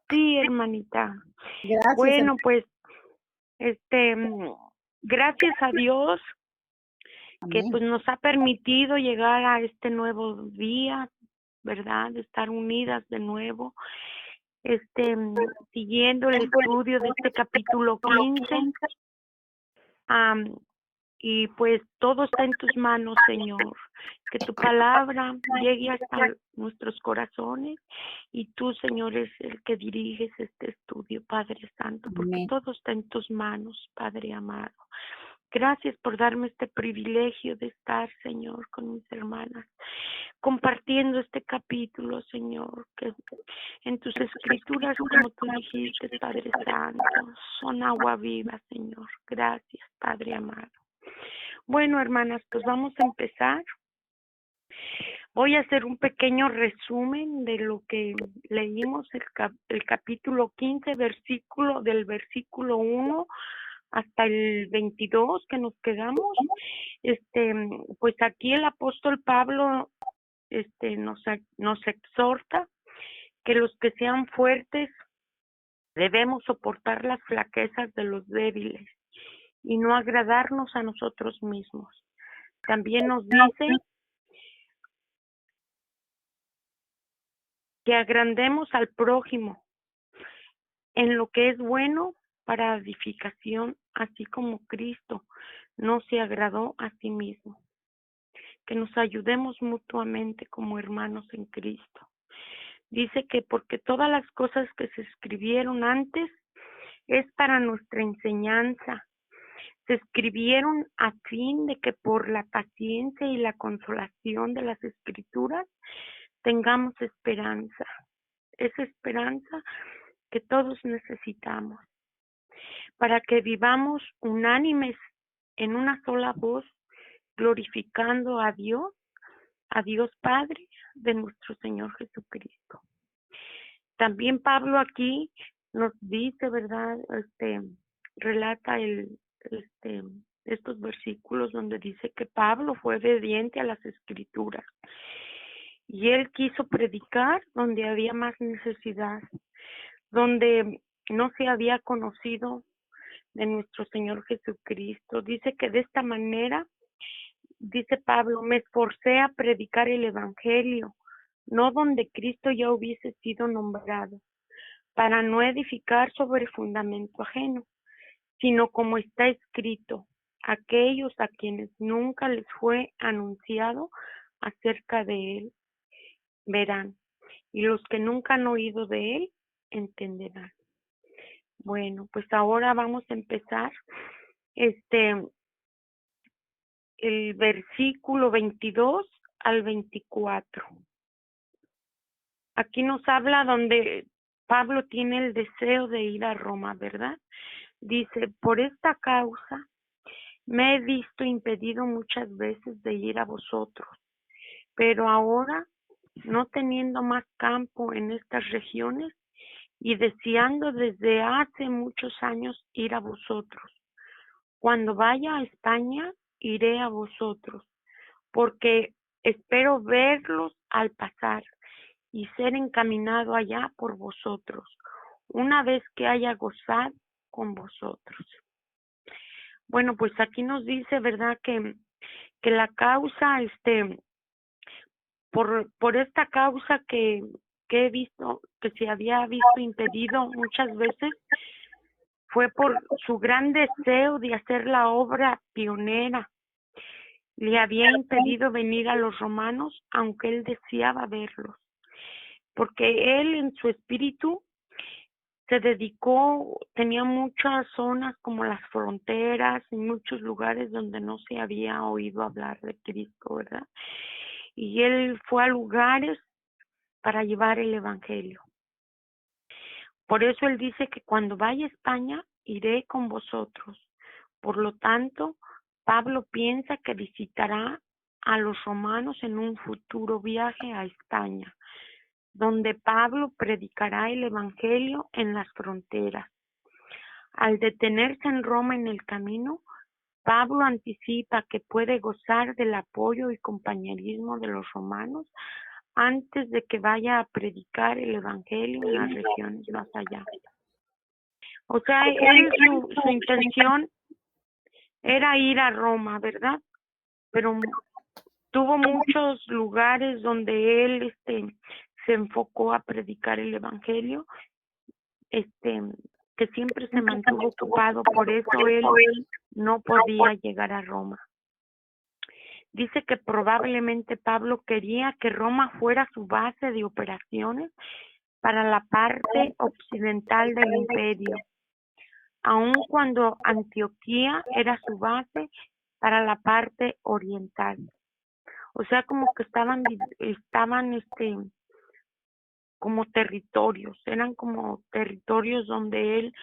Sí, hermanita. Gracias, Bueno, pues, este, mm, gracias a Dios que amén. pues nos ha permitido llegar a este nuevo día, ¿verdad? De estar unidas de nuevo, siguiendo el estudio de este capítulo 15. am, y pues todo está en tus manos, Señor. Que tu palabra llegue hasta nuestros corazones y tú, Señor, es el que diriges este estudio, Padre Santo, porque Amén. todo está en tus manos, Padre amado. Gracias por darme este privilegio de estar, Señor, con mis hermanas, compartiendo este capítulo, Señor, que en tus escrituras, como tú dijiste, Padre Santo, son agua viva, Señor. Gracias, Padre amado. Bueno, hermanas, pues vamos a empezar. Voy a hacer un pequeño resumen de lo que leímos el capítulo 15, del versículo 1 hasta el 22 que nos quedamos. Pues aquí el apóstol Pablo nos exhorta que los que sean fuertes debemos soportar las flaquezas de los débiles y no agradarnos a nosotros mismos. También nos dice que agrandemos al prójimo en lo que es bueno para edificación, así como Cristo no se agradó a sí mismo. Que nos ayudemos mutuamente como hermanos en Cristo. Dice que porque todas las cosas que se escribieron antes es para nuestra enseñanza. Se escribieron a fin de que por la paciencia y la consolación de las Escrituras tengamos esperanza. Esa esperanza que todos necesitamos, para que vivamos unánimes en una sola voz, glorificando a Dios Padre de nuestro Señor Jesucristo. También Pablo aquí nos dice, ¿verdad? Relata estos versículos donde dice que Pablo fue obediente a las Escrituras y él quiso predicar donde había más necesidad, donde no se había conocido de nuestro Señor Jesucristo. Dice que de esta manera, dice Pablo, me esforcé a predicar el Evangelio, no donde Cristo ya hubiese sido nombrado, para no edificar sobre fundamento ajeno, sino como está escrito, aquellos a quienes nunca les fue anunciado acerca de él, verán, y los que nunca han oído de él, entenderán. Bueno, pues ahora vamos a empezar el versículo 22 al 24. Aquí nos habla donde Pablo tiene el deseo de ir a Roma, ¿verdad? Dice, por esta causa me he visto impedido muchas veces de ir a vosotros, pero ahora, no teniendo más campo en estas regiones y deseando desde hace muchos años ir a vosotros, cuando vaya a España, iré a vosotros, porque espero verlos al pasar y ser encaminado allá por vosotros, una vez que haya gozado con vosotros. Bueno, pues aquí nos dice, ¿verdad? Que la causa, por esta causa que he visto, que se había visto impedido muchas veces, fue por su gran deseo de hacer la obra pionera. Le había impedido venir a los romanos, aunque él deseaba verlos, porque él en su espíritu se dedicó, tenía muchas zonas como las fronteras y muchos lugares donde no se había oído hablar de Cristo, ¿verdad? Y él fue a lugares para llevar el evangelio. Por eso él dice que cuando vaya a España, iré con vosotros. Por lo tanto, Pablo piensa que visitará a los romanos en un futuro viaje a España, donde Pablo predicará el evangelio en las fronteras. Al detenerse en Roma en el camino, Pablo anticipa que puede gozar del apoyo y compañerismo de los romanos antes de que vaya a predicar el evangelio en las regiones más allá. O sea, él, su intención era ir a Roma, ¿verdad? Pero tuvo muchos lugares donde él se enfocó a predicar el evangelio, que siempre se mantuvo ocupado, por eso él no podía llegar a Roma. Dice que probablemente Pablo quería que Roma fuera su base de operaciones para la parte occidental del imperio, aun cuando Antioquía era su base para la parte oriental. O sea, como que estaban como territorios, eran como territorios donde él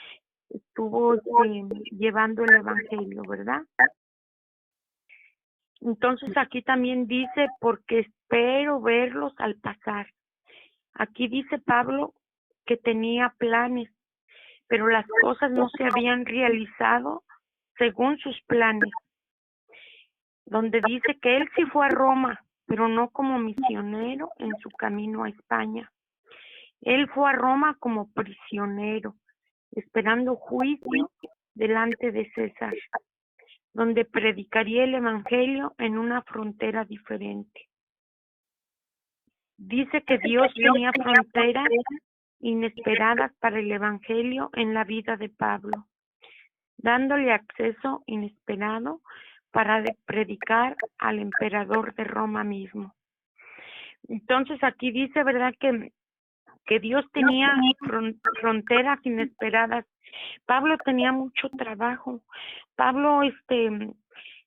estuvo llevando el evangelio, ¿verdad? Entonces aquí también dice, porque espero verlos al pasar. Aquí dice Pablo que tenía planes, pero las cosas no se habían realizado según sus planes. Donde dice que él sí fue a Roma, pero no como misionero en su camino a España. Él fue a Roma como prisionero, esperando juicio delante de César, donde predicaría el evangelio en una frontera diferente. Dice que Dios tenía fronteras inesperadas para el evangelio en la vida de Pablo, dándole acceso inesperado para predicar al emperador de Roma mismo. Entonces aquí dice, ¿verdad?, que Dios tenía fronteras inesperadas. Pablo tenía mucho trabajo. Pablo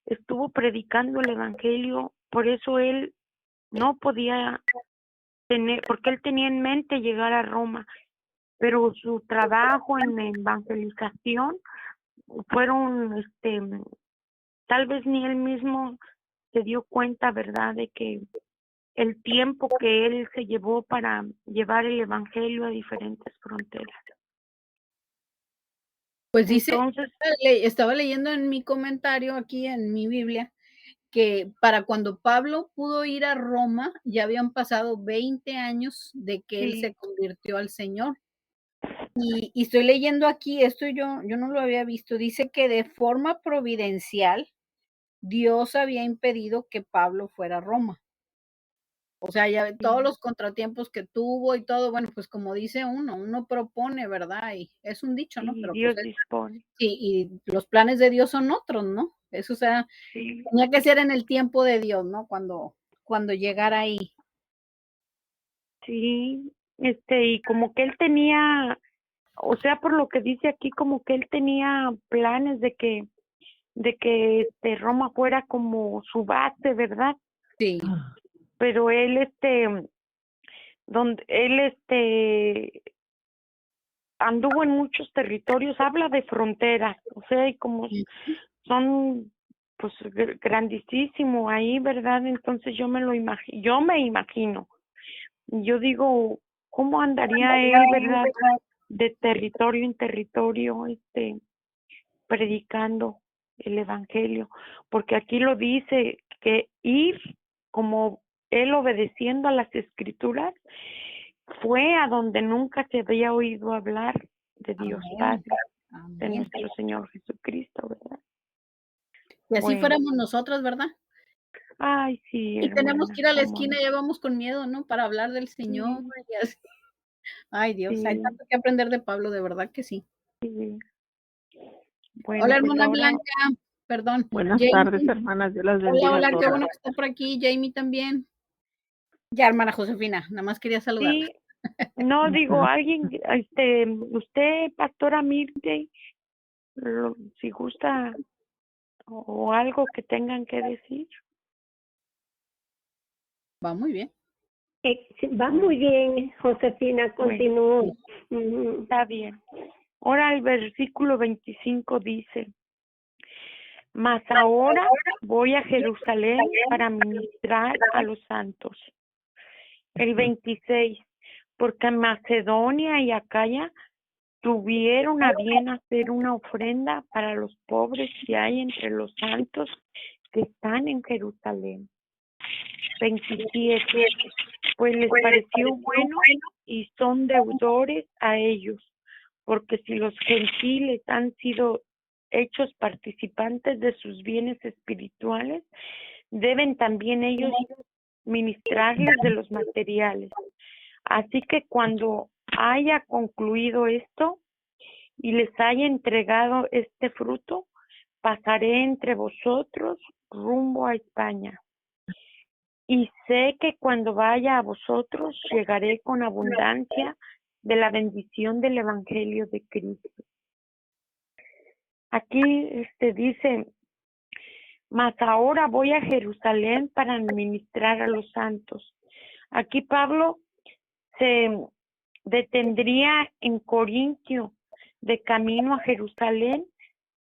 estuvo predicando el evangelio, por eso él no podía tener, porque él tenía en mente llegar a Roma, pero su trabajo en evangelización fueron, tal vez ni él mismo se dio cuenta, ¿verdad?, de que el tiempo que él se llevó para llevar el evangelio a diferentes fronteras. Pues dice, Entonces, estaba leyendo en mi comentario aquí en mi Biblia, que para cuando Pablo pudo ir a Roma, ya habían pasado 20 años de que él sí, se convirtió al Señor. Y estoy leyendo aquí, esto yo no lo había visto, dice que de forma providencial, Dios había impedido que Pablo fuera a Roma. O sea, ya todos sí, los contratiempos que tuvo y todo, bueno, pues como dice uno propone, ¿verdad? Y es un dicho, ¿no? sí, Pero pues Dios dispone, sí, y los planes de Dios son otros, ¿no? Eso, o sea, sí, tenía que ser en el tiempo de Dios, ¿no? Cuando llegara ahí. sí, y como que él tenía, o sea, por lo que dice aquí, como que él tenía planes de que Roma fuera como su base, ¿verdad? Sí, Pero él, donde él, anduvo en muchos territorios, habla de fronteras, o sea, y como son, pues, grandísimo ahí, ¿verdad? Entonces yo me imagino, yo digo, ¿cómo andaría él, verdad, de territorio en territorio, predicando el evangelio? Porque aquí lo dice, que ir como él obedeciendo a las escrituras, fue a donde nunca se había oído hablar de Dios amén, Padre, de amén. nuestro Señor Jesucristo, ¿verdad? Y así Bueno, fuéramos nosotros, ¿verdad? ay, sí, Y tenemos hermana, que ir a la cómo esquina, no. ya vamos con miedo, ¿no? Para hablar del Señor Sí, y así. Ay, Dios, hay sí, tanto que aprender de Pablo, de verdad que sí. sí. Hola, Bueno, pues hermana ahora, Blanca, perdón. Buenas tardes, Jamie, hermanas. Dios las hola, bendiga a hola, qué todas. bueno que está por aquí. Jamie también. Ya, hermana Josefina, nada más quería saludarla. sí, no digo, alguien, usted, pastora Mirte, si gusta o algo que tengan que decir. Va muy bien. Sí, va muy bien, Josefina, Bueno, continúo. Ujú. está bien. Ahora el versículo 25 dice, mas ahora voy a Jerusalén para ministrar a los santos. El 26, porque Macedonia y Acaya tuvieron a bien hacer una ofrenda para los pobres que hay entre los santos que están en Jerusalén. 27. Pues les pareció bueno y son deudores a ellos, porque si los gentiles han sido hechos participantes de sus bienes espirituales, deben también ellos ministrarles de los materiales. Así que cuando haya concluido esto y les haya entregado este fruto, pasaré entre vosotros rumbo a España. Y sé que cuando vaya a vosotros llegaré con abundancia de la bendición del Evangelio de Cristo. Aquí dice, mas ahora voy a Jerusalén para ministrar a los santos. Aquí Pablo se detendría en Corintio de camino a Jerusalén,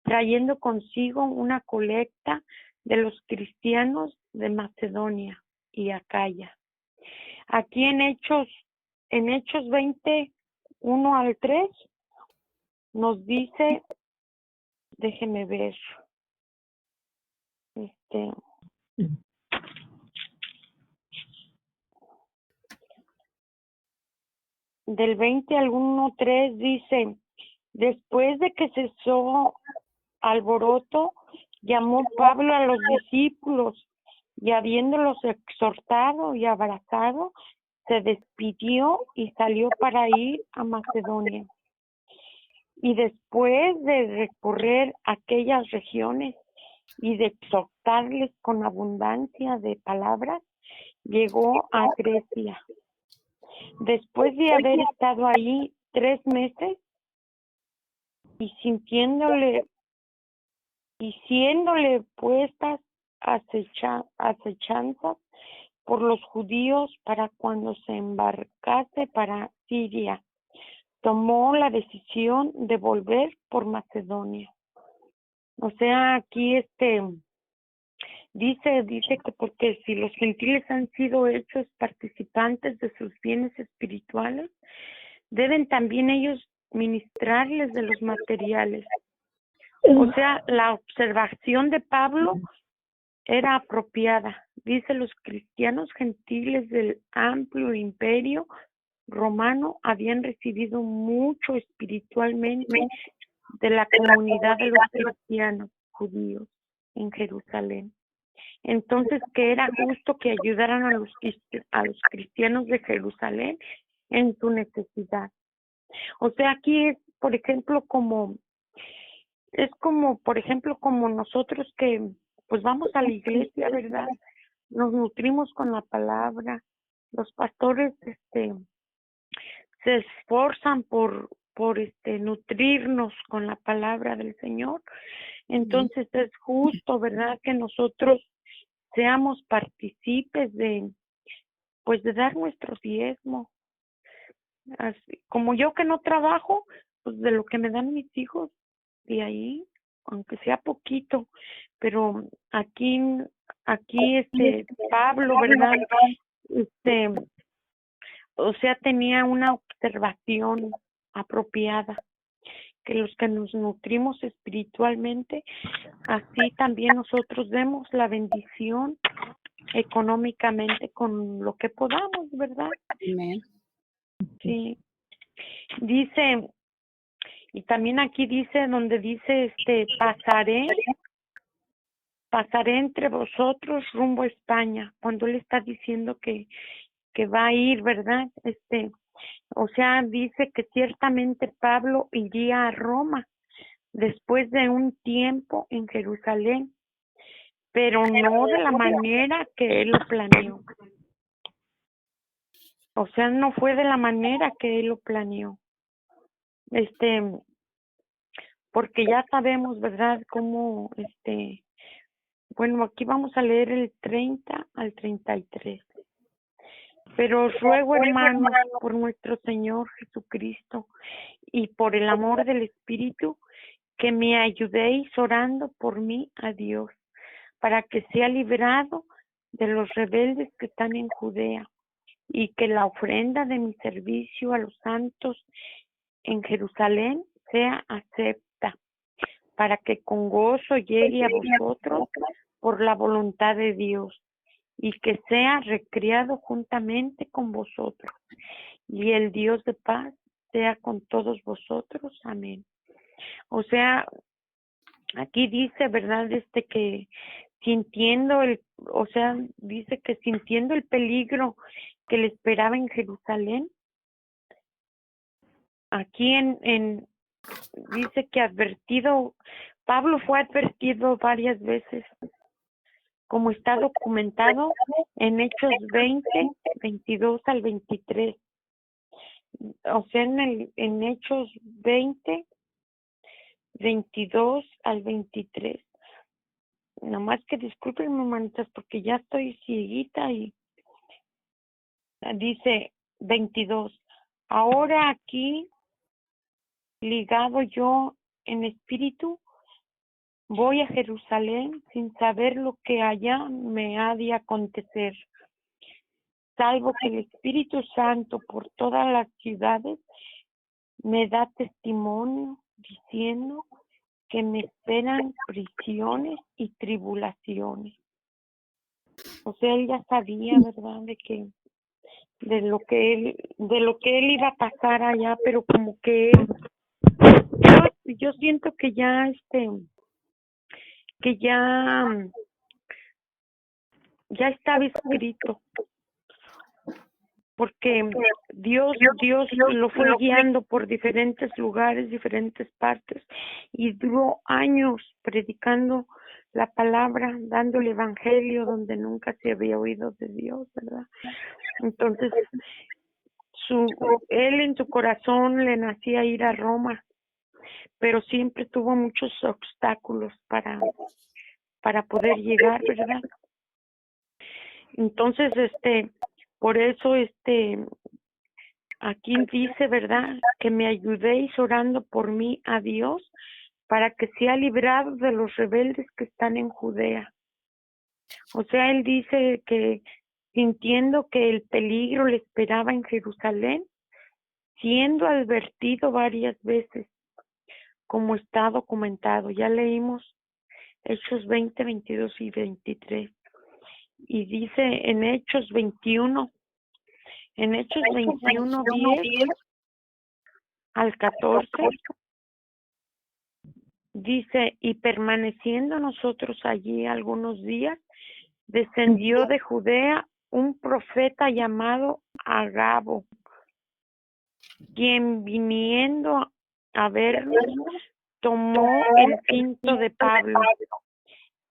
trayendo consigo una colecta de los cristianos de Macedonia y Acaya. Aquí en Hechos 20, 1 al 3, nos dice, déjeme ver, del 20 al 1:3 dice, después de que cesó alboroto, llamó Pablo a los discípulos y habiéndolos exhortado y abrazado, se despidió y salió para ir a Macedonia. Y después de recorrer aquellas regiones y de exhortarles con abundancia de palabras, llegó a Grecia. Después de haber estado ahí 3 meses y siéndole puestas acechanzas por los judíos para cuando se embarcase para Siria, tomó la decisión de volver por Macedonia. O sea, aquí dice que porque si los gentiles han sido hechos participantes de sus bienes espirituales, deben también ellos ministrarles de los materiales. O sea, la observación de Pablo era apropiada. Dice, los cristianos gentiles del amplio imperio romano habían recibido mucho espiritualmente de la comunidad de los cristianos judíos en Jerusalén. Entonces, que era justo que ayudaran a los cristianos de Jerusalén en su necesidad. O sea, aquí es, por ejemplo, como nosotros que pues vamos a la iglesia, ¿verdad? Nos nutrimos con la palabra. Los pastores se esforzan por nutrirnos con la palabra del Señor. Entonces es justo, ¿verdad?, que nosotros seamos partícipes de dar nuestro diezmo. Así, como yo que no trabajo, pues de lo que me dan mis hijos, de ahí, aunque sea poquito, pero aquí Pablo, ¿verdad?, o sea, tenía una observación apropiada, que los que nos nutrimos espiritualmente, así también nosotros demos la bendición económicamente con lo que podamos, ¿verdad? Amén. Sí. Dice, y también aquí dice, donde dice, pasaré entre vosotros rumbo a España, cuando él está diciendo que va a ir, ¿verdad? O sea, dice que ciertamente Pablo iría a Roma después de un tiempo en Jerusalén, pero no de la manera que él lo planeó. O sea, no fue de la manera que él lo planeó. Porque ya sabemos, ¿verdad?, cómo, bueno, aquí vamos a leer el 30 al 33. Pero os ruego, hermanos, por nuestro Señor Jesucristo y por el amor del Espíritu, que me ayudéis orando por mí a Dios, para que sea librado de los rebeldes que están en Judea, y que la ofrenda de mi servicio a los santos en Jerusalén sea acepta, para que con gozo llegue a vosotros por la voluntad de Dios, y que sea recreado juntamente con vosotros. Y el Dios de paz sea con todos vosotros. Amén. O sea, aquí dice, ¿verdad? Que dice que sintiendo el peligro que le esperaba en Jerusalén, aquí dice que Pablo fue advertido varias veces, como está documentado en Hechos 20, 22 al 23. O sea, en Hechos 20, 22 al 23. Nomás que discúlpenme, hermanitas, porque ya estoy cieguita y dice 22. Ahora aquí, ligado yo en espíritu, voy a Jerusalén sin saber lo que allá me ha de acontecer, salvo que el Espíritu Santo por todas las ciudades me da testimonio diciendo que me esperan prisiones y tribulaciones. O sea, él ya sabía, ¿verdad?, de lo que él iba a pasar allá, pero como que yo siento que ya ya estaba escrito, porque Dios lo fue guiando por diferentes lugares, diferentes partes, y duró años predicando la palabra, dando el evangelio donde nunca se había oído de Dios, ¿verdad? Entonces, él en su corazón le nacía ir a Roma, pero siempre tuvo muchos obstáculos para poder llegar, ¿verdad? Entonces, por eso, aquí dice, ¿verdad?, que me ayudéis orando por mí a Dios para que sea librado de los rebeldes que están en Judea. O sea, él dice que sintiendo que el peligro le esperaba en Jerusalén, siendo advertido varias veces, como está documentado. Ya leímos Hechos 20, 22 y 23. Y dice en Hechos 21, 10 al 14, dice, y permaneciendo nosotros allí algunos días, descendió de Judea un profeta llamado Agabo, quien viniendo a vernos, tomó el cinto de Pablo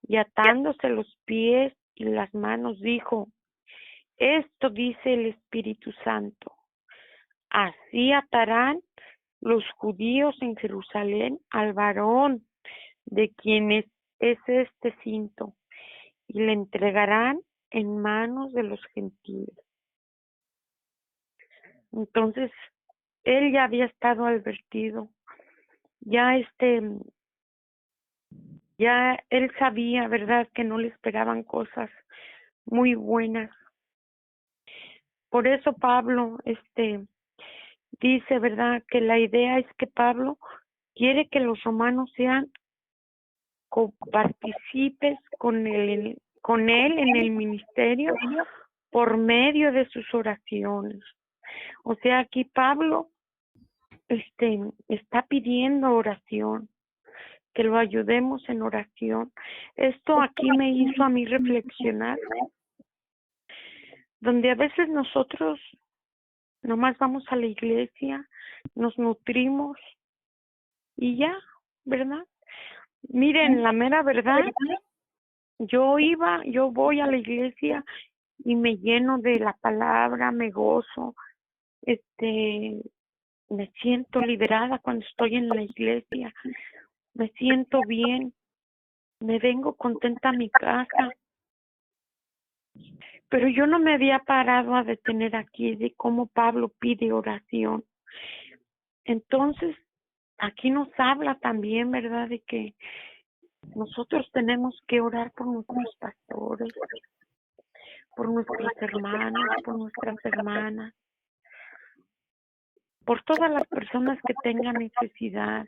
y atándose los pies y las manos dijo, esto dice el Espíritu Santo, así atarán los judíos en Jerusalén al varón de quien es este cinto y le entregarán en manos de los gentiles. Entonces, él ya había estado advertido, ya él sabía, ¿verdad?, que no le esperaban cosas muy buenas. Por eso Pablo, dice, ¿verdad?, que la idea es que Pablo quiere que los romanos sean copartícipes con él en el ministerio por medio de sus oraciones. O sea, aquí Pablo está pidiendo oración, que lo ayudemos en oración. Esto aquí me hizo a mí reflexionar, donde a veces nosotros nomás vamos a la iglesia, nos nutrimos y ya, ¿verdad? Miren, la mera verdad, yo voy a la iglesia y me lleno de la palabra, me gozo, me siento liberada cuando estoy en la iglesia, me siento bien, me vengo contenta a mi casa, pero yo no me había parado a detener aquí de cómo Pablo pide oración. Entonces, aquí nos habla también, ¿verdad?, de que nosotros tenemos que orar por nuestros pastores, por nuestros hermanos, por nuestras hermanas, por todas las personas que tengan necesidad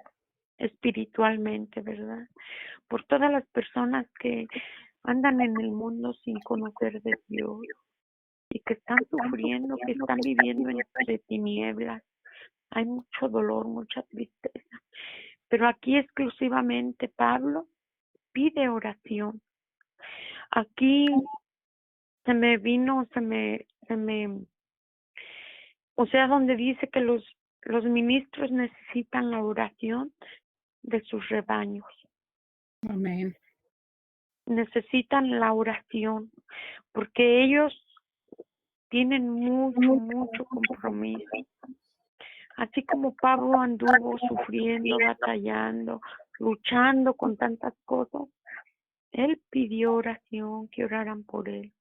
espiritualmente, ¿verdad? Por todas las personas que andan en el mundo sin conocer de Dios y que están sufriendo, que están viviendo entre tinieblas. Hay mucho dolor, mucha tristeza. Pero aquí exclusivamente Pablo pide oración. Aquí se me, o sea, donde dice que los ministros necesitan la oración de sus rebaños. Amén. Necesitan la oración, porque ellos tienen mucho compromiso. Así como Pablo anduvo sufriendo, batallando, luchando con tantas cosas, él pidió oración, que oraran por él.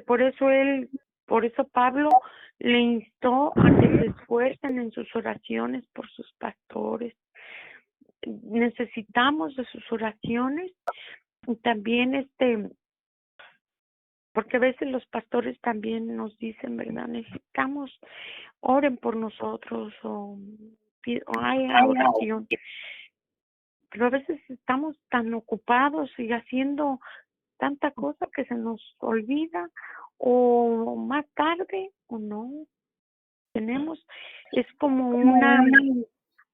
Por eso Pablo le instó a que se esfuercen en sus oraciones por sus pastores. Necesitamos de sus oraciones y también porque a veces los pastores también nos dicen, ¿verdad? Necesitamos, oren por nosotros o hay oración. Pero a veces estamos tan ocupados y haciendo tanta cosa que se nos olvida o más tarde o no. Es como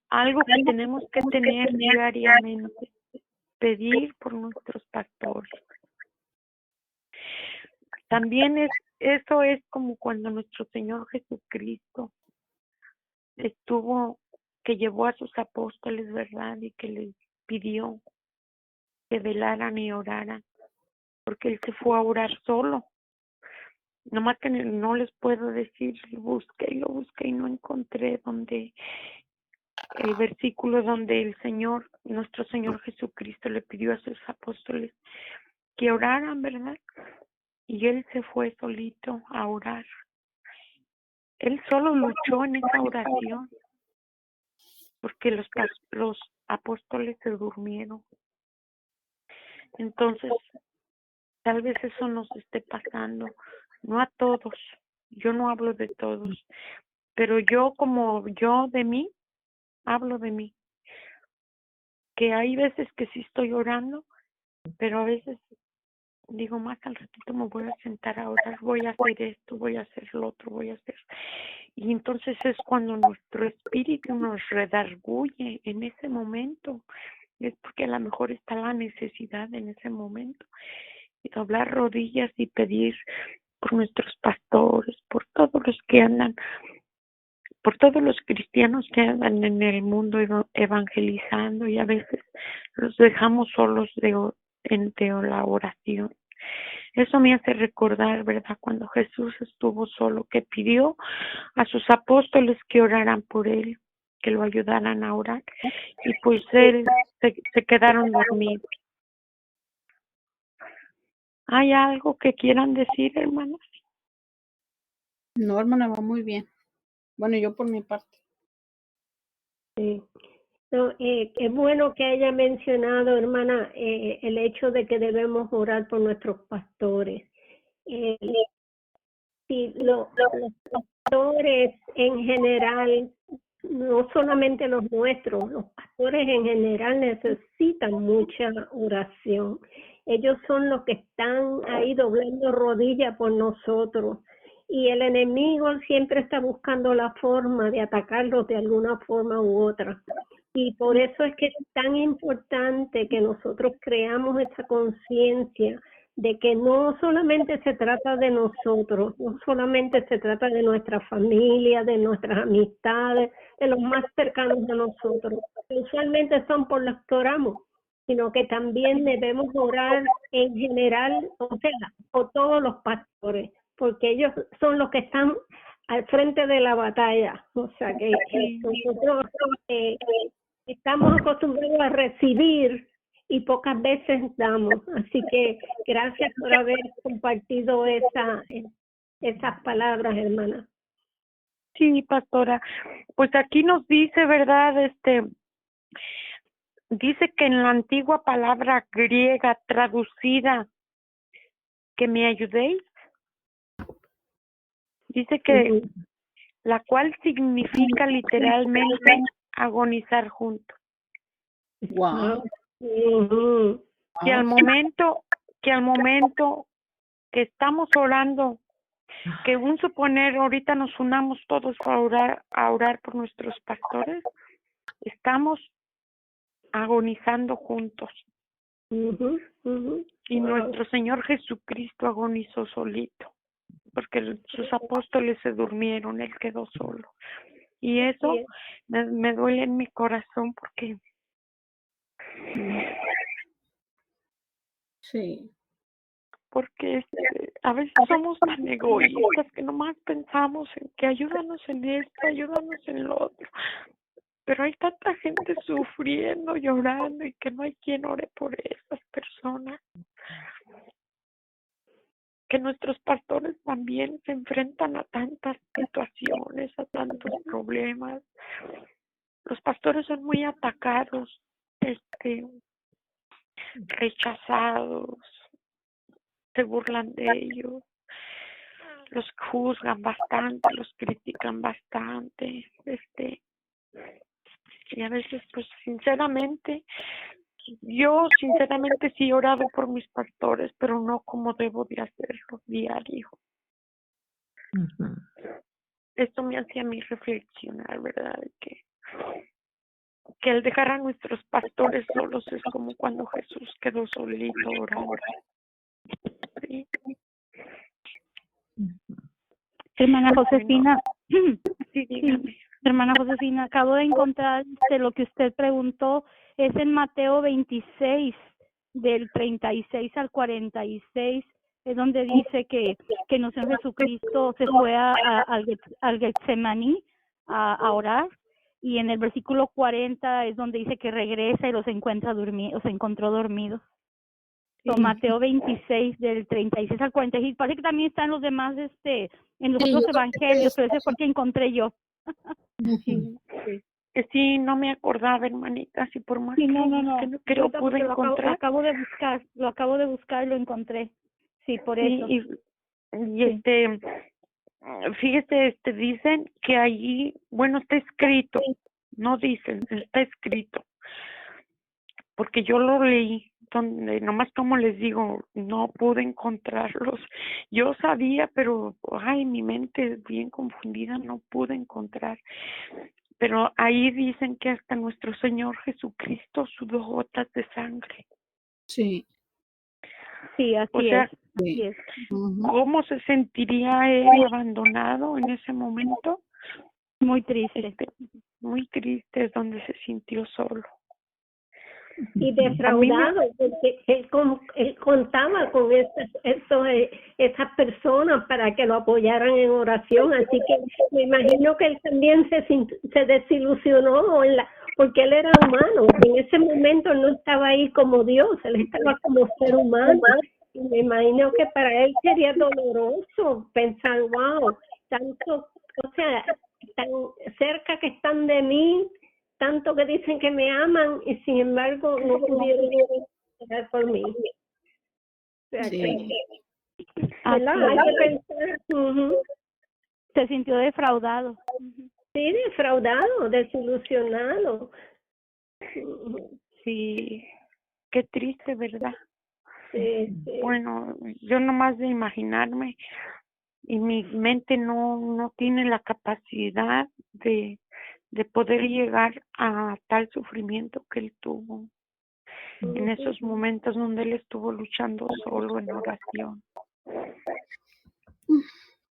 algo que tenemos que tener diariamente, pedir por nuestros pastores. También eso es como cuando nuestro Señor Jesucristo que llevó a sus apóstoles, ¿verdad? Y que les pidió que velaran y oraran, porque Él se fue a orar solo. Nomás que no les puedo decir, lo busqué y no encontré el versículo donde nuestro Señor Jesucristo le pidió a sus apóstoles que oraran, ¿verdad? Y Él se fue solito a orar. Él solo luchó en esa oración, porque los apóstoles se durmieron. Entonces, tal vez eso nos esté pasando, no a todos, yo no hablo de todos, pero yo de mí, hablo de mí, que hay veces que sí estoy orando, pero a veces digo, más al ratito me voy a sentar a orar, voy a hacer esto, voy a hacer lo otro, voy a hacer. Y entonces es cuando nuestro espíritu nos redarguye en ese momento. Es porque a lo mejor está la necesidad en ese momento. Y doblar rodillas y pedir por nuestros pastores, por todos los que andan, por todos los cristianos que andan en el mundo evangelizando, y a veces los dejamos solos de la oración. Eso me hace recordar, ¿verdad?, cuando Jesús estuvo solo, que pidió a sus apóstoles que oraran por él, que lo ayudaran a orar, y pues se quedaron dormidos. ¿Hay algo que quieran decir, hermanos? No, hermana, va muy bien. Bueno, yo por mi parte. Sí. No, es bueno que haya mencionado, hermana, el hecho de que debemos orar por nuestros pastores. Sí, los pastores en general, no solamente los nuestros, los pastores en general necesitan mucha oración. Ellos son los que están ahí doblando rodillas por nosotros. Y el enemigo siempre está buscando la forma de atacarlos de alguna forma u otra. Y por eso es que es tan importante que nosotros creamos esa conciencia de que no solamente se trata de nosotros, no solamente se trata de nuestra familia, de nuestras amistades, de los más cercanos a nosotros, que usualmente son por los que oramos, sino que también debemos orar en general, o sea, por todos los pastores, porque ellos son los que están al frente de la batalla, o sea que nosotros estamos acostumbrados a recibir y pocas veces damos. Así que gracias por haber compartido esas palabras, hermana. Sí, pastora. Pues aquí nos dice, ¿verdad? Dice que en la antigua palabra griega traducida, que me ayudéis, dice que la cual significa literalmente agonizar juntos. Wow. que al momento que estamos orando, que un suponer ahorita nos unamos todos a orar por nuestros pastores, estamos agonizando juntos. Y nuestro Señor Jesucristo agonizó solito, porque sus apóstoles se durmieron, Él quedó solo. Y eso me duele en mi corazón porque Sí. porque a veces somos tan egoístas que nomás pensamos en que ayúdanos en esto, ayúdanos en lo otro. Pero hay tanta gente sufriendo, llorando y que no hay quien ore por esas personas. Que nuestros pastores también se enfrentan a tantas situaciones, a tantos problemas. Los pastores son muy atacados, rechazados, se burlan de ellos, los juzgan bastante, los critican bastante, y a veces, pues, yo sinceramente sí he orado por mis pastores, pero no como debo de hacerlo diario. Esto me hacía a mí reflexionar, ¿verdad? Que el dejar a nuestros pastores solos es como cuando Jesús quedó solito orando. ¿Sí? Hermana Josefina, Sí, dígame. hermana Josefina, acabo de encontrar lo que usted preguntó, es en Mateo 26, del 36 al 46, es donde dice que nuestro Señor Jesucristo se fue al Getsemaní a orar, y en el versículo 40 es donde dice que regresa y los encontró dormidos. Mateo 26 del 36 al 46, parece que también están los demás en los otros evangelios, pero ese fue el que encontré yo. Sí, no me acordaba, hermanita, si por más Sí, no. que lo pude encontrar. Lo acabo de buscar y lo encontré. Sí, por eso. Y fíjese, dicen que allí, bueno, está escrito, no dicen, está escrito, porque yo lo leí, donde nomás como les digo, no pude encontrarlos. Yo sabía, pero mi mente bien confundida, no pude encontrar. Pero ahí dicen que hasta nuestro Señor Jesucristo sudó gotas de sangre. Sí. Sí, así es. Así es. ¿Cómo se sentiría él abandonado en ese momento? Muy triste. Muy triste, es donde se sintió solo. Y defraudado, porque él contaba con esas personas para que lo apoyaran en oración, así que me imagino que él también se desilusionó porque él era humano, en ese momento no estaba ahí como Dios, él estaba como ser humano, y me imagino que para él sería doloroso pensar, wow, tanto, o sea, tan cerca que están de mí, tanto que dicen que me aman y sin embargo no pudieron llegar por mí. O sea, ¿verdad? Hay que pensar. Se sintió defraudado. Sí, defraudado, desilusionado. Sí, qué triste, ¿verdad? Sí. Bueno, yo nomás de imaginarme, y mi mente no tiene la capacidad de poder llegar a tal sufrimiento que él tuvo en esos momentos donde él estuvo luchando solo en oración.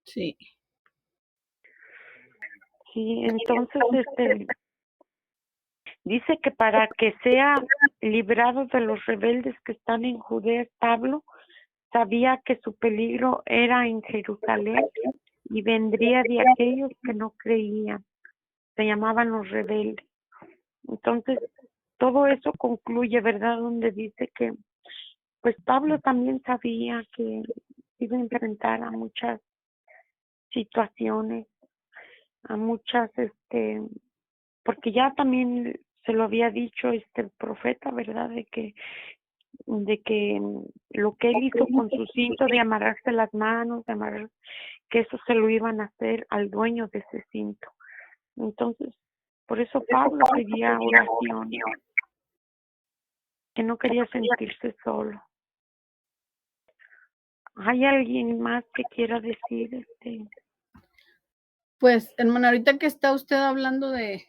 Sí. Sí, entonces dice que para que sea librado de los rebeldes que están en Judea, Pablo sabía que su peligro era en Jerusalén y vendría de aquellos que no creían. Se llamaban los rebeldes. Entonces, todo eso concluye, ¿verdad? Donde dice que, pues Pablo también sabía que iba a enfrentar a muchas situaciones, a muchas, porque ya también se lo había dicho el profeta, ¿verdad? De que lo que él hizo con su cinto de amarrarse las manos, que eso se lo iban a hacer al dueño de ese cinto. Entonces, por eso Pablo pedía oración. que no quería sentirse solo. ¿Hay alguien más que quiera decir? Pues, hermana, ahorita que está usted hablando de,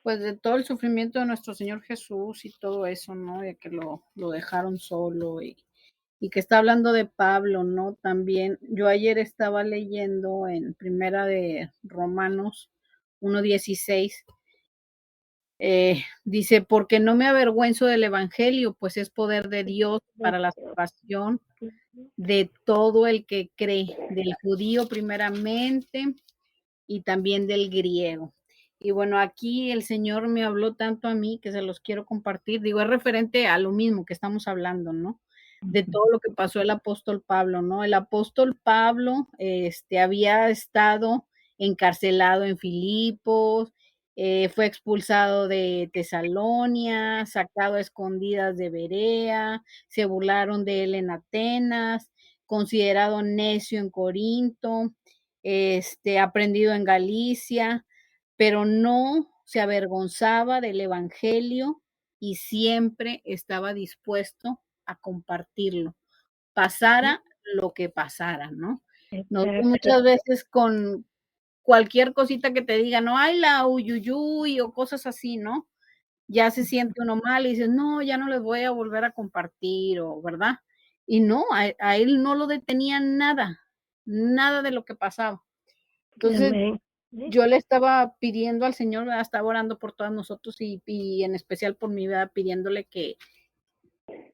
pues, de todo el sufrimiento de nuestro Señor Jesús y todo eso, ¿no? De que lo dejaron solo y que está hablando de Pablo, ¿no? También, yo ayer estaba leyendo en Primera de Romanos 1:16, dice, porque no me avergüenzo del evangelio, pues es poder de Dios para la salvación de todo el que cree, del judío primeramente y también del griego. Y bueno, aquí el Señor me habló tanto a mí que se los quiero compartir. Digo, es referente a lo mismo que estamos hablando, ¿no? De todo lo que pasó el apóstol Pablo, ¿no? El apóstol Pablo había estado encarcelado en Filipos, fue expulsado de Tesalonia, sacado a escondidas de Berea, se burlaron de él en Atenas, considerado necio en Corinto, aprendido en Galicia, pero no se avergonzaba del evangelio y siempre estaba dispuesto a compartirlo, pasara lo que pasara, ¿no? Nosotros muchas veces con cualquier cosita que te digan, no, ay, la uyuyuy o cosas así, ¿no? Ya se siente uno mal y dices, no, ya no les voy a volver a compartir, o ¿verdad? Y no, a él no lo detenía nada, nada de lo que pasaba. Entonces, Amén. yo le estaba pidiendo al Señor, ¿verdad? Estaba orando por todos nosotros y en especial por mi vida, pidiéndole que,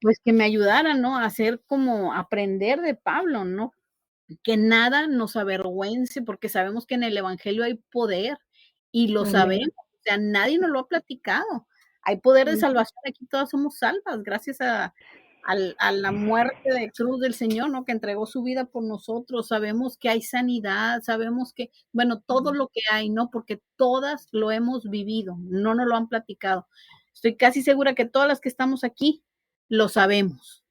pues, que me ayudara, ¿no? A hacer como aprender de Pablo, ¿no? Que nada nos avergüence, porque sabemos que en el evangelio hay poder y lo Amén. sabemos, o sea, nadie nos lo ha platicado. Hay poder de Ujú. salvación, aquí todas somos salvas gracias a la muerte de cruz del Señor, ¿no? Que entregó su vida por nosotros. Sabemos que hay sanidad, sabemos que, bueno, todo lo que hay, ¿no? Porque todas lo hemos vivido, no nos lo han platicado. Estoy casi segura que todas las que estamos aquí lo sabemos.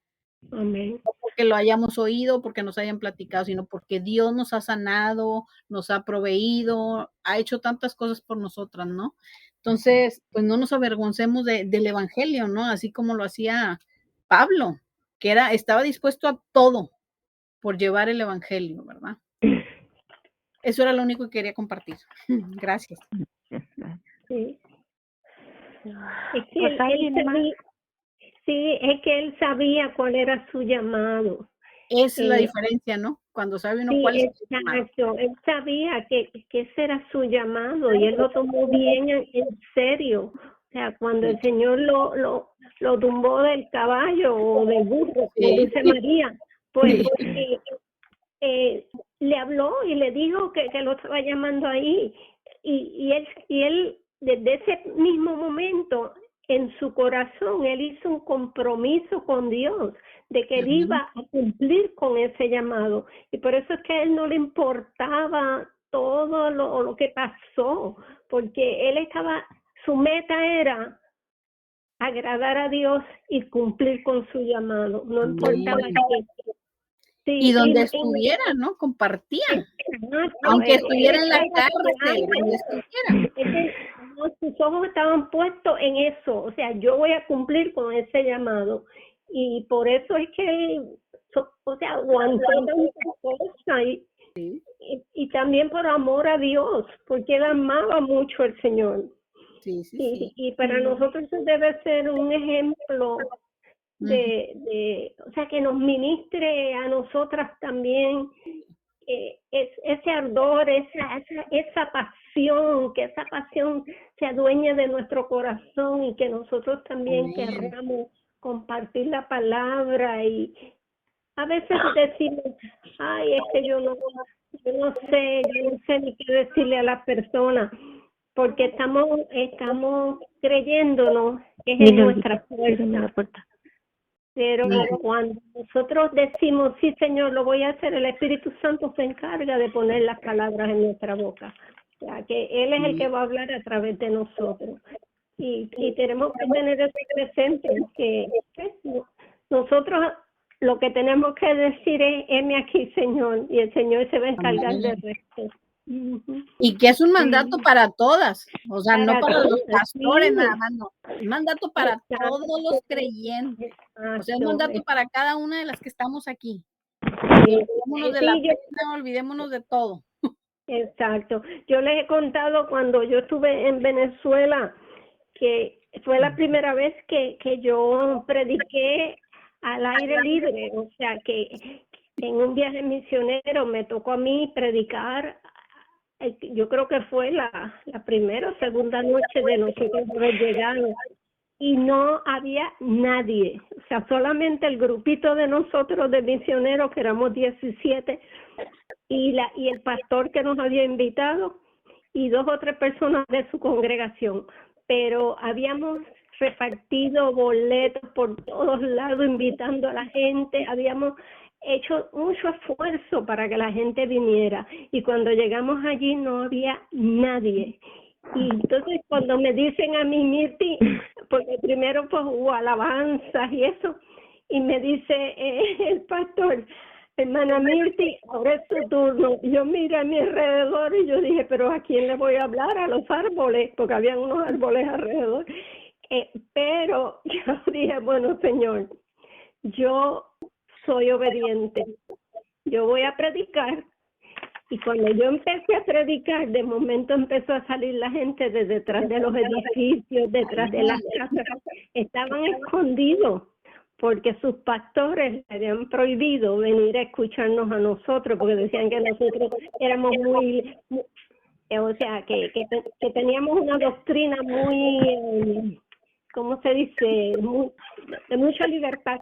Amén. No porque lo hayamos oído, porque nos hayan platicado, sino porque Dios nos ha sanado, nos ha proveído, ha hecho tantas cosas por nosotras, ¿no? Entonces, pues no nos avergoncemos del evangelio, ¿no? Así como lo hacía Pablo, que estaba dispuesto a todo por llevar el evangelio, ¿verdad? Eso era lo único que quería compartir. Gracias. Sí. Es que Pues él alguien más. sabía, sí, es que él sabía cuál era su llamado. Esa es la diferencia, ¿no? Cuando sabe uno Sí, cuál es su llamado. exacto. Él sabía que ese era su llamado y él lo tomó bien en serio. O sea, cuando el Señor lo tumbó del caballo o del burro, como Sí. dice María, pues Sí. le habló y le dijo que lo estaba llamando ahí. Y él, desde ese mismo momento, en su corazón, él hizo un compromiso con Dios de que él iba a cumplir con ese llamado. Y por eso es que a él no le importaba todo lo que pasó, porque su meta era agradar a Dios y cumplir con su llamado. No importaba que... Y donde estuviera, ¿no? Compartía. Exacto, Aunque estuviera en la estaba cárcel, donde estuviera. Sus ojos estaban puestos en eso, o sea, yo voy a cumplir con ese llamado. Y por eso es que, o sea, aguantó tantas cosas y también por amor a Dios, porque él amaba mucho al Señor. Sí. Y para nosotros eso debe ser un ejemplo o sea, que nos ministre a nosotras también ese ardor, esa pasión, que esa pasión se adueñe de nuestro corazón y que nosotros también querramos compartir la palabra. Y a veces decimos, ay, es que yo no sé ni qué decirle a las personas, porque estamos creyéndonos que es en nuestra fuerza. Pero cuando nosotros decimos, sí, Señor, lo voy a hacer, el Espíritu Santo se encarga de poner las palabras en nuestra boca. O sea, que Él es el que va a hablar a través de nosotros. Y tenemos que tener eso presente, que nosotros lo que tenemos que decir es, heme aquí, Señor, y el Señor se va a encargar del resto. Ujú. Y que es un mandato Sí, para todas, o sea, no para para los todas, pastores sí, nada más, no. Es mandato para exacto, todos los creyentes. O sea, es mandato para cada una de las que estamos aquí. Y sí, olvidémonos de la sí, pena, olvidémonos de todo. exacto. Yo les he contado cuando yo estuve en Venezuela que fue la primera vez que yo prediqué al aire libre, o sea que en un viaje misionero me tocó a mí predicar, yo creo que fue la primera o segunda noche de nosotros haber llegado y no había nadie, o sea, solamente el grupito de nosotros de misioneros, que éramos 17, y el pastor que nos había invitado, y 2 o 3 personas de su congregación, pero habíamos repartido boletos por todos lados, invitando a la gente, habíamos hecho mucho esfuerzo para que la gente viniera, y cuando llegamos allí no había nadie. Y entonces cuando me dicen a mí, Mirti, porque primero pues hubo alabanzas y eso, y me dice el pastor, hermana Mirti, ahora es tu turno. Yo miré a mi alrededor y yo dije, pero ¿a quién le voy a hablar? A los árboles, porque habían unos árboles alrededor. Pero yo dije, bueno, Señor, yo soy obediente. Yo voy a predicar. Y cuando yo empecé a predicar, de momento empezó a salir la gente de detrás de los edificios, detrás de las casas. Estaban escondidos porque sus pastores le habían prohibido venir a escucharnos a nosotros porque decían que nosotros éramos o sea, que teníamos una doctrina muy, ¿cómo se dice? De mucha libertad.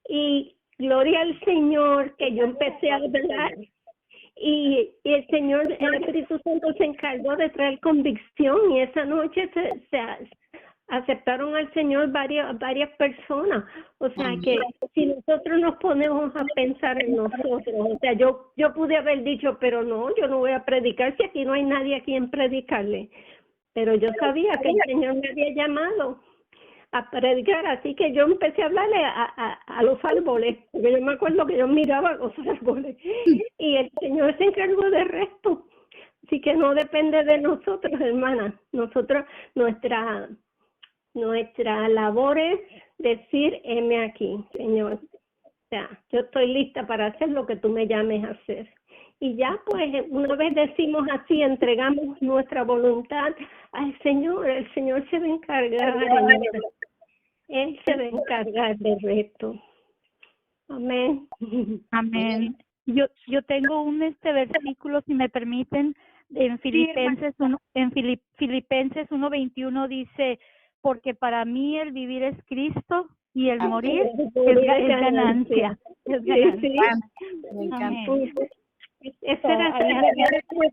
Y gloria al Señor que yo empecé a hablar y el Señor, el Espíritu Santo se encargó de traer convicción y esa noche se aceptaron al Señor varias personas. O sea que si nosotros nos ponemos a pensar en nosotros, o sea, yo pude haber dicho, pero no, yo no voy a predicar si aquí no hay nadie a quien predicarle. Pero yo sabía que el Señor me había llamado a predicar, así que yo empecé a hablarle a los árboles, porque yo me acuerdo que yo miraba los árboles y el Señor se encargó del resto. Así que no depende de nosotros, hermana. Nosotros, nuestra labor es decir, heme aquí, Señor. O sea, yo estoy lista para hacer lo que tú me llames a hacer. Y ya pues una vez decimos así, entregamos nuestra voluntad al Señor, el Señor se va a encargar, Él se va a encargar del resto. Amén. Amén. Yo tengo un versículo, si me permiten, en Filipenses 1:21 dice, porque para mí el vivir es Cristo y el morir es ganancia. Es ganancia. Me encanta. Amén. Esa era la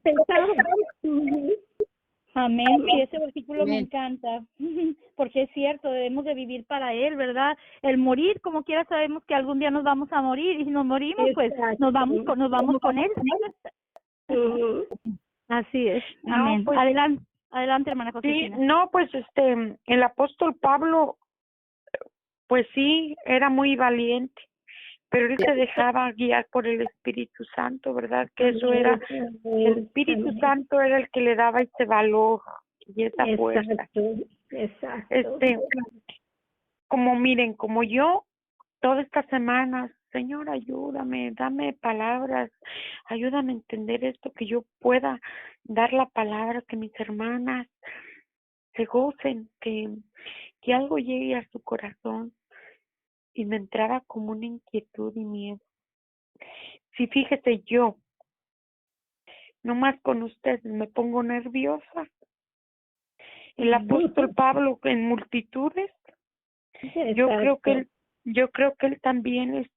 pensaba. Amén. Y ese versículo me Amén. encanta, porque es cierto, debemos de vivir para Él, ¿verdad? El morir, como quiera, sabemos que algún día nos vamos a morir y si nos morimos, pues nos vamos con Él. Ujú. Así es. No, Amén. pues, Adelante, hermana sí, Josefina. no, pues el apóstol Pablo, pues sí, era muy valiente, pero él se dejaba guiar por el Espíritu Santo, ¿verdad? Que eso era, el Espíritu Santo era el que le daba ese valor y esa fuerza. Exacto. Como miren, como yo, toda esta semana, Señor, ayúdame, dame palabras, ayúdame a entender esto, que yo pueda dar la palabra, que mis hermanas se gocen, que algo llegue a su corazón. Y me entraba como una inquietud y miedo. Si fíjese, yo, nomás con ustedes me pongo nerviosa. El apóstol Pablo en multitudes, yo creo que él también,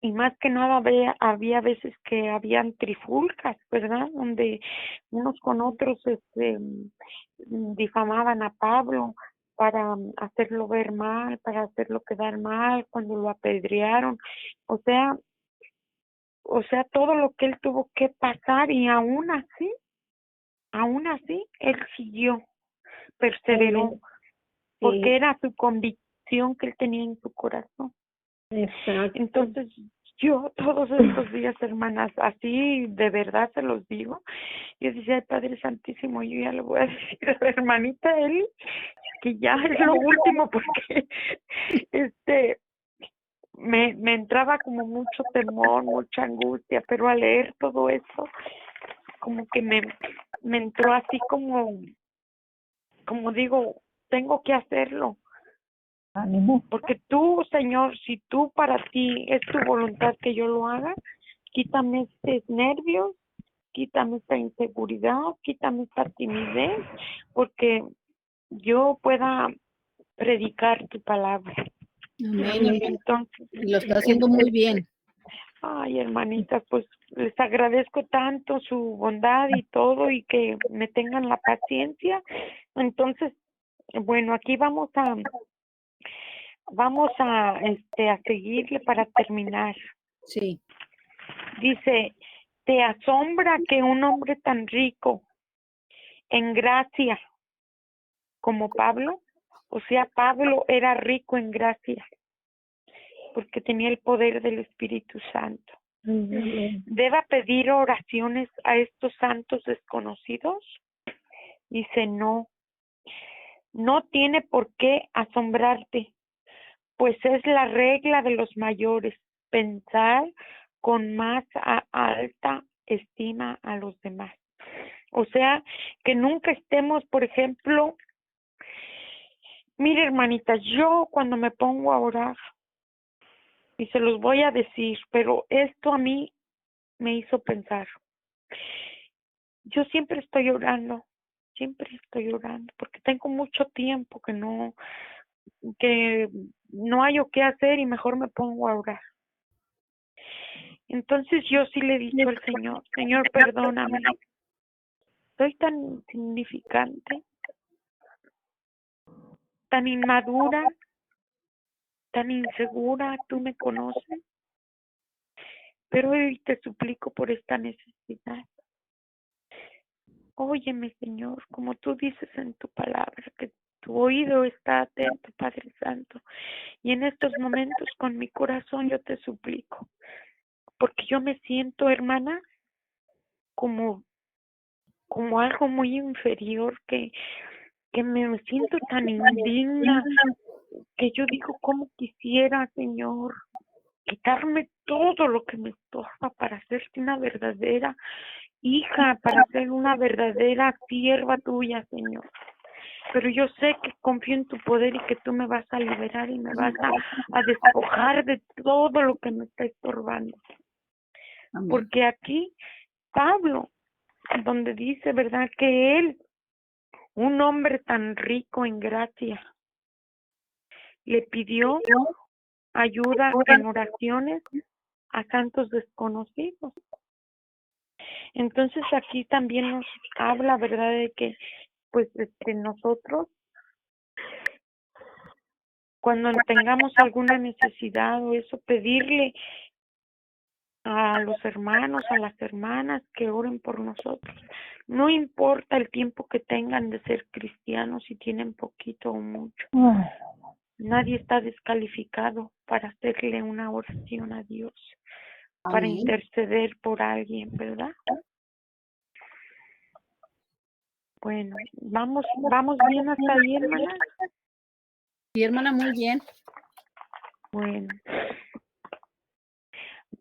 y más que nada había veces que habían trifulcas, ¿verdad? Donde unos con otros difamaban a Pablo para hacerlo ver mal, para hacerlo quedar mal cuando lo apedrearon. O sea, todo lo que él tuvo que pasar y aún así, él siguió, perseveró, porque era su convicción que él tenía en su corazón. Exacto. Entonces, Yo todos estos días, hermanas, así de verdad se los digo, yo decía, ay, Padre Santísimo, yo ya le voy a decir a la hermanita Eli que ya es lo último, porque me entraba como mucho temor, mucha angustia, pero al leer todo eso, como que me entró así como digo, tengo que hacerlo. Ánimo. Porque tú, Señor, si tú para ti es tu voluntad que yo lo haga, quítame estos nervios, quítame esta inseguridad, quítame esta timidez, porque yo pueda predicar tu palabra. Amén. Entonces, Y lo está haciendo muy bien. ay, hermanitas, pues les agradezco tanto su bondad y todo y que me tengan la paciencia. Entonces, bueno, aquí vamos a seguirle para terminar. Sí. Dice, ¿te asombra que un hombre tan rico en gracia como Pablo? O sea, Pablo era rico en gracia porque tenía el poder del Espíritu Santo. ¿Deba pedir oraciones a estos santos desconocidos? Dice, no tiene por qué asombrarte, pues es la regla de los mayores, pensar con más alta estima a los demás. O sea, que nunca estemos, por ejemplo, mire, hermanitas, yo cuando me pongo a orar, y se los voy a decir, pero esto a mí me hizo pensar. Yo siempre estoy orando, porque tengo mucho tiempo que no hallo qué hacer y mejor me pongo a orar. Entonces yo sí le he dicho al Señor, Señor, perdóname, soy tan insignificante, tan inmadura, tan insegura, tú me conoces, pero hoy te suplico por esta necesidad. Óyeme, Señor, como tú dices en tu palabra, que tu oído está atento, Padre Santo, y en estos momentos con mi corazón yo te suplico, porque yo me siento, hermana, como algo muy inferior, que me siento tan indigna, que yo digo, ¿cómo quisiera, Señor, quitarme todo lo que me estorba para hacerte una verdadera hija, para ser una verdadera sierva tuya, Señor? Pero yo sé que confío en tu poder y que tú me vas a liberar y me vas a despojar de todo lo que me está estorbando. Amén. Porque aquí Pablo, donde dice, ¿verdad?, que él, un hombre tan rico en gracia, le pidió ayuda en oraciones a santos desconocidos. Entonces aquí también nos habla, ¿verdad?, de que pues nosotros cuando tengamos alguna necesidad o eso, pedirle a los hermanos, a las hermanas que oren por nosotros. No importa el tiempo que tengan de ser cristianos, si tienen poquito o mucho. Nadie está descalificado para hacerle una oración a Dios, para Amén. interceder por alguien, ¿verdad? Bueno, vamos bien hasta ahí, hermana. Sí, hermana, muy bien. Bueno,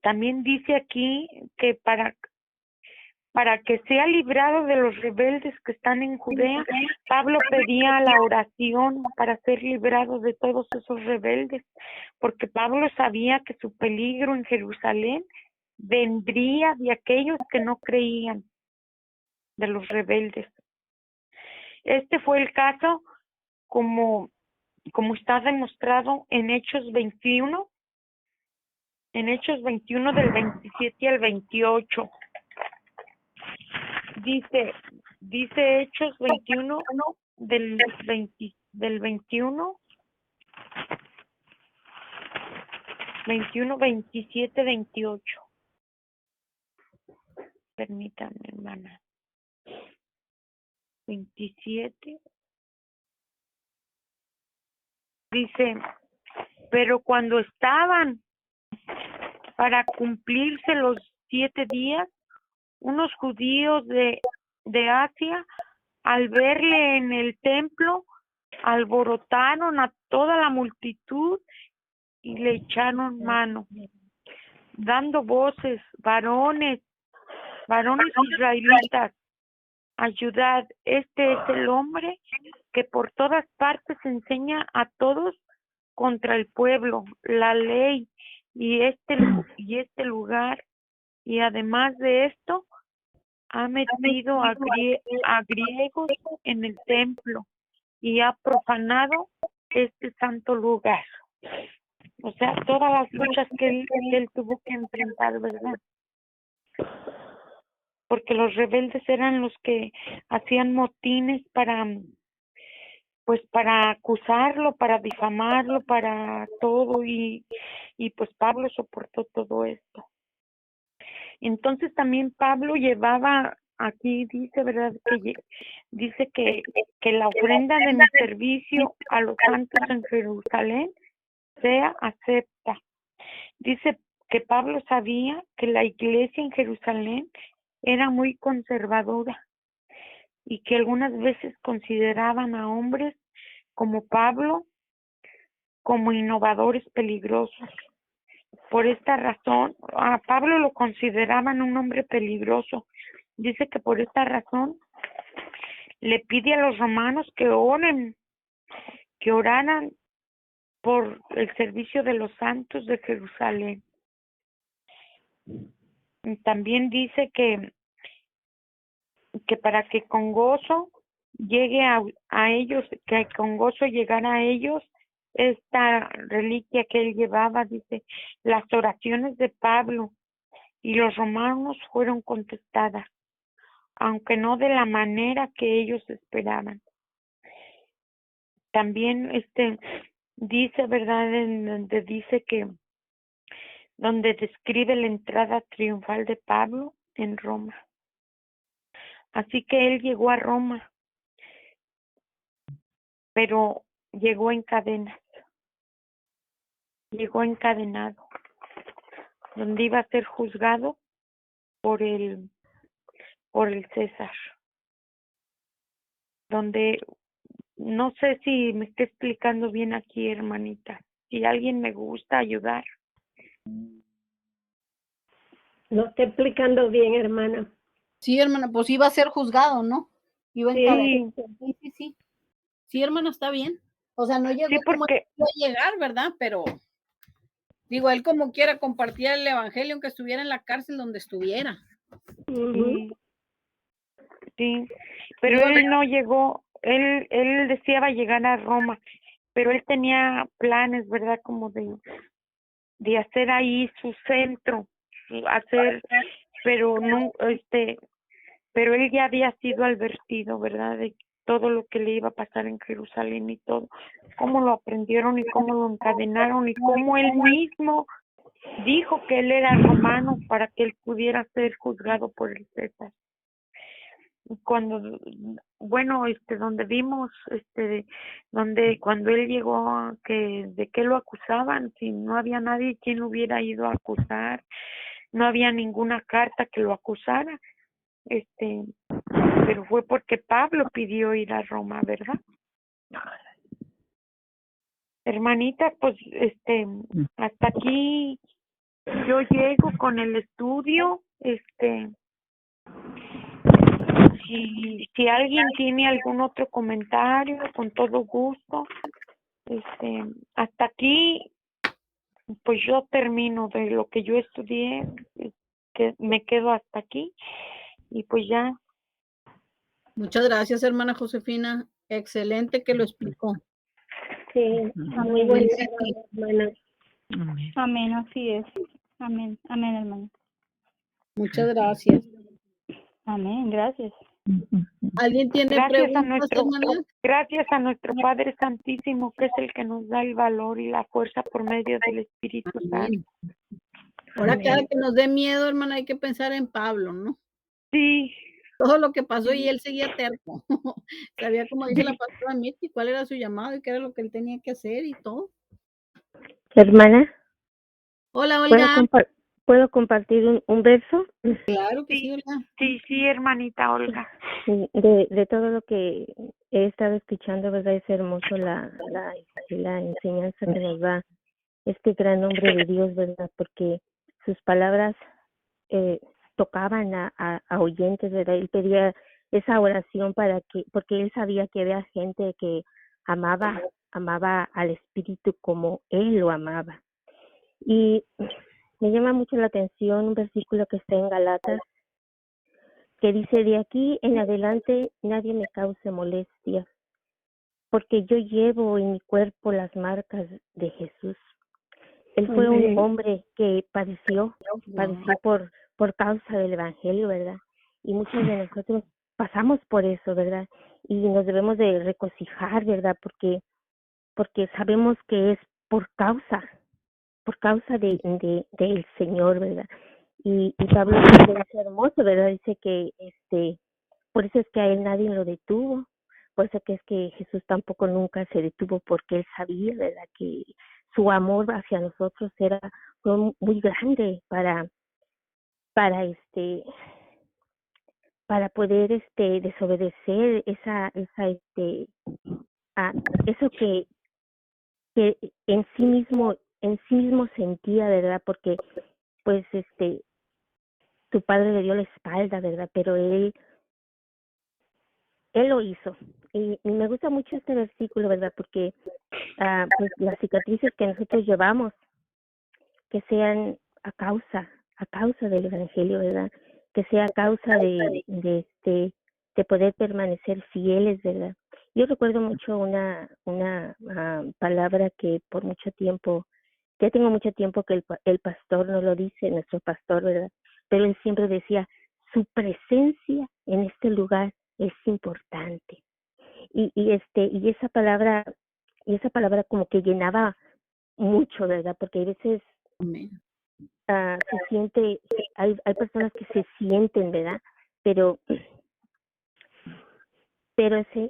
también dice aquí que para que sea librado de los rebeldes que están en Judea, Pablo pedía la oración para ser librado de todos esos rebeldes, porque Pablo sabía que su peligro en Jerusalén vendría de aquellos que no creían, de los rebeldes. Este fue el caso como está demostrado en Hechos 21, del 27 al 28. Dice Hechos 21 del 21, 27, 28. Permítanme, hermana. 27. Dice, pero cuando estaban para cumplirse los 7 días, unos judíos de Asia, al verle en el templo, alborotaron a toda la multitud y le echaron mano, dando voces: varones israelitas, ayudad, este es el hombre que por todas partes enseña a todos contra el pueblo, la ley y este lugar, y además de esto ha metido a griegos en el templo y ha profanado este santo lugar. O sea, todas las luchas que él tuvo que enfrentar, ¿verdad? Porque los rebeldes eran los que hacían motines para acusarlo, para difamarlo, para todo, y pues Pablo soportó todo esto. Entonces también Pablo llevaba, aquí dice, ¿verdad? Dice que la ofrenda de mi servicio a los santos en Jerusalén sea acepta. Dice que Pablo sabía que la iglesia en Jerusalén era muy conservadora y que algunas veces consideraban a hombres como Pablo como innovadores peligrosos. Por esta razón, a Pablo lo consideraban un hombre peligroso. Dice que por esta razón le pide a los romanos que oraran por el servicio de los santos de Jerusalén. Y también dice que para que con gozo llegue a ellos, que con gozo llegara a ellos esta reliquia que él llevaba. Dice, las oraciones de Pablo y los romanos fueron contestadas, aunque no de la manera que ellos esperaban. También dice, ¿verdad? Dice que donde describe la entrada triunfal de Pablo en Roma. Así que él llegó a Roma, pero llegó en cadenas, llegó encadenado, donde iba a ser juzgado por el César, donde no sé si me estoy explicando bien aquí, hermanita. Si alguien me gusta ayudar. No estoy explicando bien, hermana. Sí, hermana, pues iba a ser juzgado, ¿no? Iba Sí. Sí. Sí, hermana, está bien. O sea, no llegó Sí, como porque iba a llegar, ¿verdad? Pero digo, él como quiera compartía el evangelio aunque estuviera en la cárcel donde estuviera. Sí, pero él no llegó, él deseaba llegar a Roma, pero él tenía planes, ¿verdad? Como de hacer ahí su centro, pero no, pero él ya había sido advertido, ¿verdad? De todo lo que le iba a pasar en Jerusalén y todo, cómo lo aprendieron y cómo lo encadenaron y cómo él mismo dijo que él era romano para que él pudiera ser juzgado por el César. Cuando, bueno, donde vimos, donde cuando él llegó, de qué lo acusaban, si no había nadie quien lo hubiera ido a acusar, no había ninguna carta que lo acusara, pero fue porque Pablo pidió ir a Roma, ¿verdad? Hermanita, pues, hasta aquí yo llego con el estudio, si alguien tiene algún otro comentario, con todo gusto. Hasta aquí, pues yo termino de lo que yo estudié, que me quedo hasta aquí, y pues ya. Muchas gracias, hermana Josefina. Excelente que lo explicó. Sí, muy buena, hermana. Amén, así es. Amén, amén, hermano. Muchas gracias. Amén, gracias. ¿Alguien tiene preguntas, hermana? Gracias a nuestro Padre Santísimo, que es el que nos da el valor y la fuerza por medio del Espíritu Santo. Ahora cada que nos dé miedo, hermana, hay que pensar en Pablo, ¿no? Sí. Todo lo que pasó y él seguía terco. Sabía, como dice la pastora Mitzi, cuál era su llamado y qué era lo que él tenía que hacer y todo. Hermana. Hola, Olga. ¿Puedo compartir un verso? Claro que Sí, sí, Olga. sí, hermanita Olga. De todo lo que he estado escuchando, ¿verdad? Es hermoso la enseñanza que nos da este gran hombre de Dios, ¿verdad? Porque sus palabras tocaban a oyentes, ¿verdad? Él pedía esa oración porque él sabía que había gente que amaba al Espíritu como él lo amaba. Y me llama mucho la atención un versículo que está en Galatas, que dice: de aquí en adelante nadie me cause molestia, porque yo llevo en mi cuerpo las marcas de Jesús. Él fue un hombre que padeció por causa del Evangelio, ¿verdad? Y muchos de nosotros pasamos por eso, ¿verdad? Y nos debemos de regocijar, ¿verdad? Porque sabemos que es por causa del Señor, ¿verdad? Y Pablo dice, es hermoso, ¿verdad? Dice que por eso es que a él nadie lo detuvo, por eso que es que Jesús tampoco nunca se detuvo, porque él sabía, ¿verdad?, que su amor hacia nosotros fue muy grande para para poder desobedecer a eso que en sí mismo sentía, ¿verdad? Porque pues su padre le dio la espalda, ¿verdad? Pero él lo hizo. Y me gusta mucho este versículo, ¿verdad? Porque pues las cicatrices que nosotros llevamos, que sean a causa del Evangelio, ¿verdad? Que sea a causa de poder permanecer fieles, ¿verdad? Yo recuerdo mucho una palabra que por mucho tiempo, ya tengo mucho tiempo que el pastor no lo dice, nuestro pastor, ¿verdad? Pero él siempre decía, su presencia en este lugar es importante. Y esa palabra como que llenaba mucho, ¿verdad? Porque a veces Amén. hay personas que se sienten, ¿verdad? Pero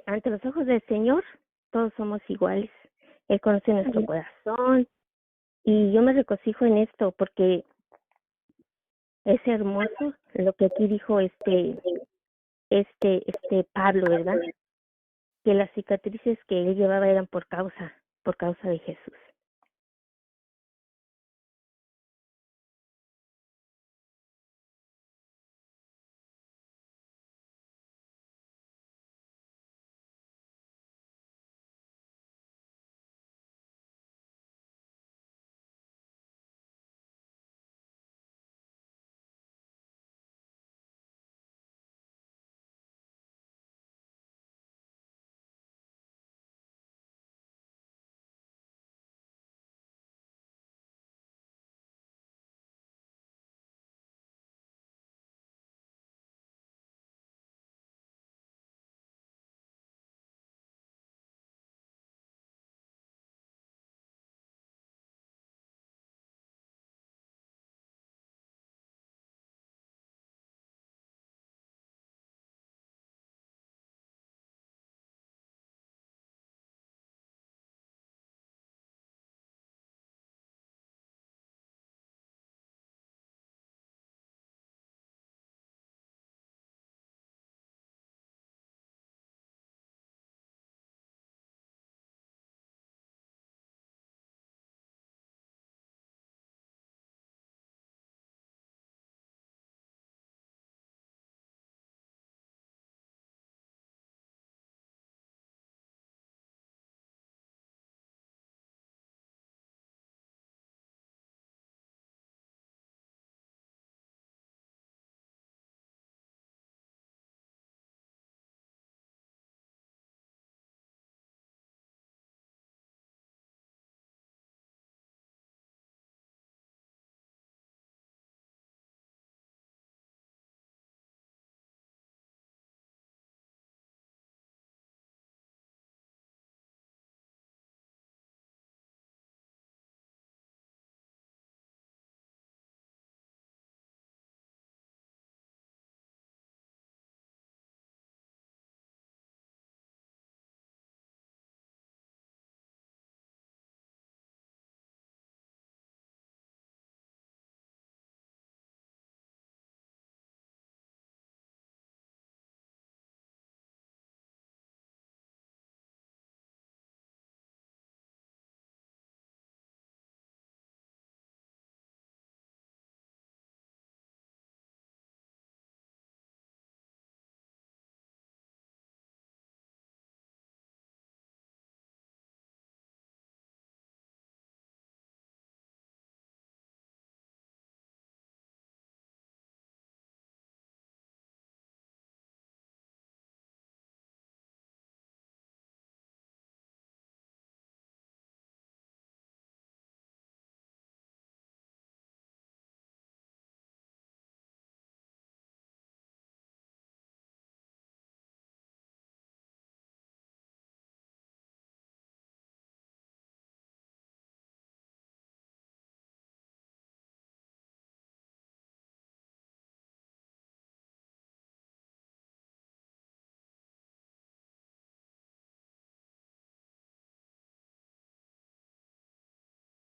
ante los ojos del Señor todos somos iguales. Él conoce nuestro corazón y yo me regocijo en esto porque es hermoso lo que aquí dijo Pablo, ¿verdad? Que las cicatrices que él llevaba eran por causa de Jesús.